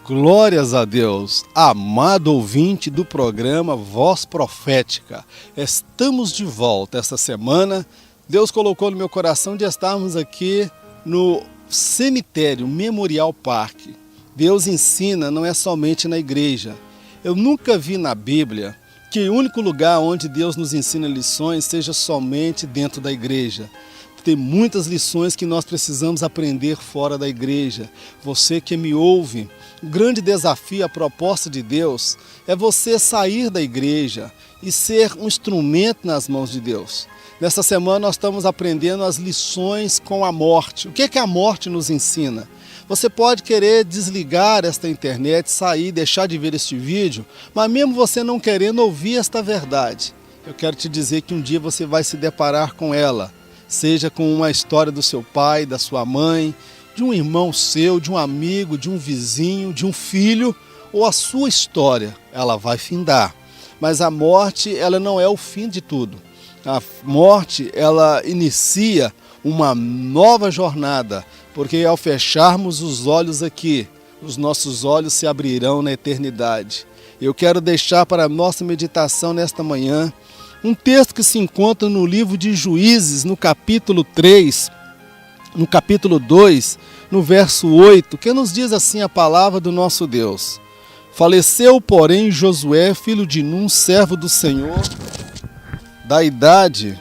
Glórias a Deus, amado ouvinte do programa Voz Profética. Estamos de volta esta semana. Deus colocou no meu coração de estarmos aqui no cemitério Memorial Park. Deus ensina, não é somente na igreja. Eu nunca vi na Bíblia que o único lugar onde Deus nos ensina lições seja somente dentro da igreja. Tem muitas lições que nós precisamos aprender fora da igreja. Você que me ouve, o grande desafio, a proposta de Deus é você sair da igreja e ser um instrumento nas mãos de Deus. Nesta semana nós estamos aprendendo as lições com a morte. O que é que a morte nos ensina? Você pode querer desligar esta internet, sair, deixar de ver este vídeo, mas mesmo você não querendo ouvir esta verdade, eu quero te dizer que um dia você vai se deparar com ela. Seja com uma história do seu pai, da sua mãe, de um irmão seu, de um amigo, de um vizinho, de um filho, ou a sua história, ela vai findar. Mas a morte, ela não é o fim de tudo. A morte, ela inicia uma nova jornada, porque ao fecharmos os olhos aqui, os nossos olhos se abrirão na eternidade. Eu quero deixar para a nossa meditação nesta manhã um texto que se encontra no livro de Juízes, no capítulo 3, no capítulo 2, no verso 8, que nos diz assim a palavra do nosso Deus. Faleceu, porém, Josué, filho de Num, servo do Senhor, da idade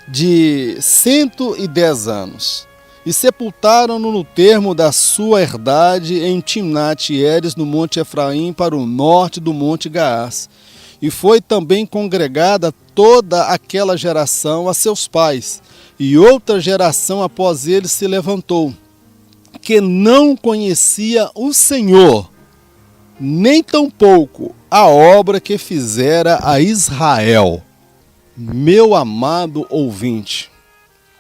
de 110 anos, e sepultaram-no no termo da sua herdade em Timnat-Heres, no monte Efraim, para o norte do monte Gaás. E foi também congregada toda aquela geração a seus pais, e outra geração após eles se levantou, que não conhecia o Senhor, nem tampouco a obra que fizera a Israel. Meu amado ouvinte,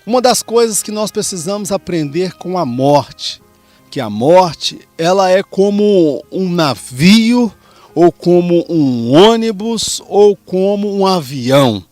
uma das coisas que nós precisamos aprender com a morte, que a morte ela é como um navio, ou como um ônibus, ou como um avião.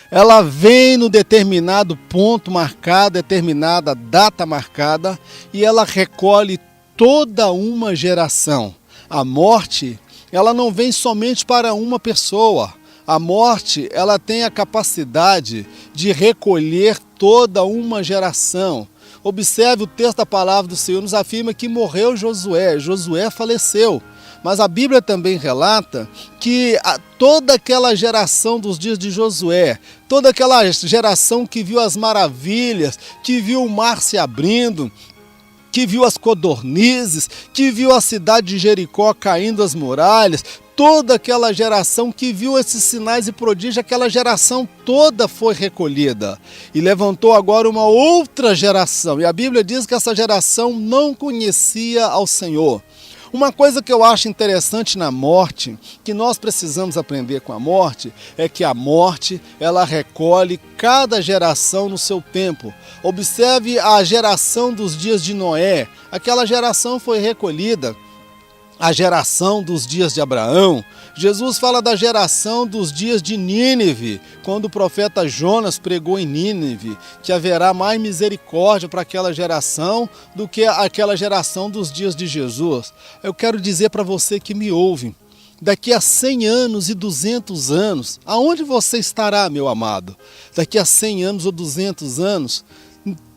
Ela vem no determinado ponto marcado, determinada data marcada, e ela recolhe toda uma geração. A morte, ela não vem somente para uma pessoa. A morte, ela tem a capacidade de recolher toda uma geração. Observe o texto da palavra do Senhor, nos afirma que morreu Josué. Josué faleceu. Mas a Bíblia também relata que toda aquela geração dos dias de Josué, toda aquela geração que viu as maravilhas, que viu o mar se abrindo, que viu as codornizes, que viu a cidade de Jericó caindo as muralhas, toda aquela geração que viu esses sinais e prodígios, aquela geração toda foi recolhida e levantou agora uma outra geração. E a Bíblia diz que essa geração não conhecia ao Senhor. Uma coisa que eu acho interessante na morte, que nós precisamos aprender com a morte, é que a morte, ela recolhe cada geração no seu tempo. Observe a geração dos dias de Noé, aquela geração foi recolhida. A geração dos dias de Abraão. Jesus fala da geração dos dias de Nínive, quando o profeta Jonas pregou em Nínive, que haverá mais misericórdia para aquela geração do que aquela geração dos dias de Jesus. Eu quero dizer para você que me ouve, daqui a 100 anos e 200 anos, aonde você estará, meu amado? Daqui a 100 anos ou 200 anos,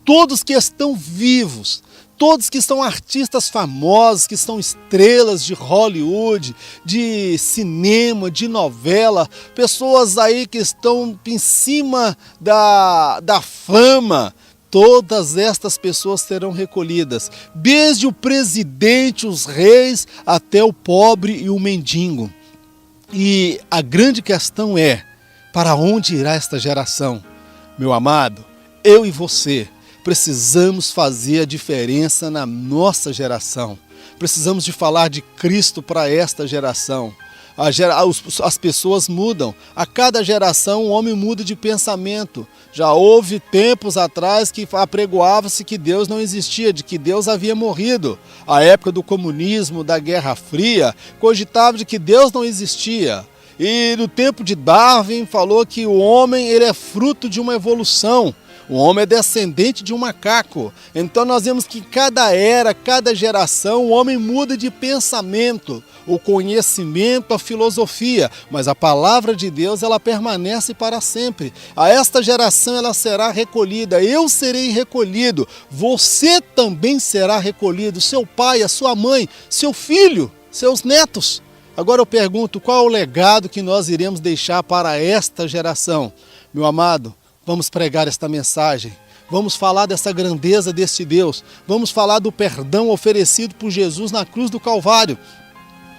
todos que estão vivos, todos que são artistas famosos, que são estrelas de Hollywood, de cinema, de novela, pessoas aí que estão em cima da fama, todas estas pessoas serão recolhidas, desde o presidente, os reis, até o pobre e o mendigo. E a grande questão é, para onde irá esta geração? Meu amado, eu e você precisamos fazer a diferença na nossa geração. Precisamos de falar de Cristo para esta geração. As pessoas mudam. A cada geração o homem muda de pensamento. Já houve tempos atrás que apregoava-se que Deus não existia, de que Deus havia morrido. A época do comunismo, da Guerra Fria, cogitava de que Deus não existia. E no tempo de Darwin falou que o homem ele é fruto de uma evolução. O homem é descendente de um macaco. Então nós vemos que cada era, cada geração, o homem muda de pensamento, o conhecimento, a filosofia, mas a palavra de Deus, ela permanece para sempre. A esta geração ela será recolhida, eu serei recolhido, você também será recolhido, seu pai, a sua mãe, seu filho, seus netos. Agora eu pergunto, qual é o legado que nós iremos deixar para esta geração? Meu amado, vamos pregar esta mensagem, vamos falar dessa grandeza deste Deus, vamos falar do perdão oferecido por Jesus na cruz do Calvário,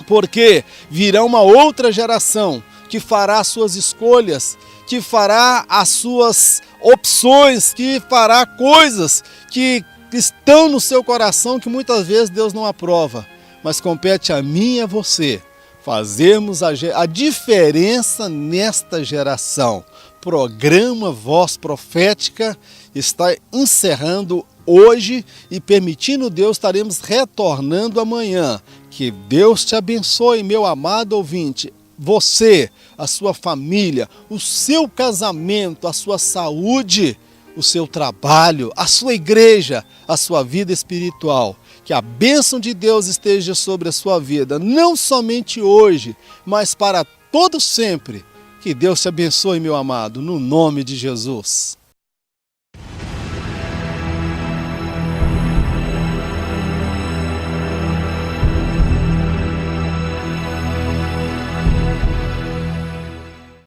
porque virá uma outra geração que fará as suas escolhas, que fará as suas opções, que fará coisas que estão no seu coração que muitas vezes Deus não aprova, mas compete a mim e a você fazermos a diferença nesta geração. Programa Voz Profética está encerrando hoje e, permitindo Deus, estaremos retornando amanhã. Que Deus te abençoe, meu amado ouvinte. Você, a sua família, o seu casamento, a sua saúde, o seu trabalho, a sua igreja, a sua vida espiritual. Que a bênção de Deus esteja sobre a sua vida, não somente hoje, mas para todo sempre. Que Deus te abençoe, meu amado, no nome de Jesus.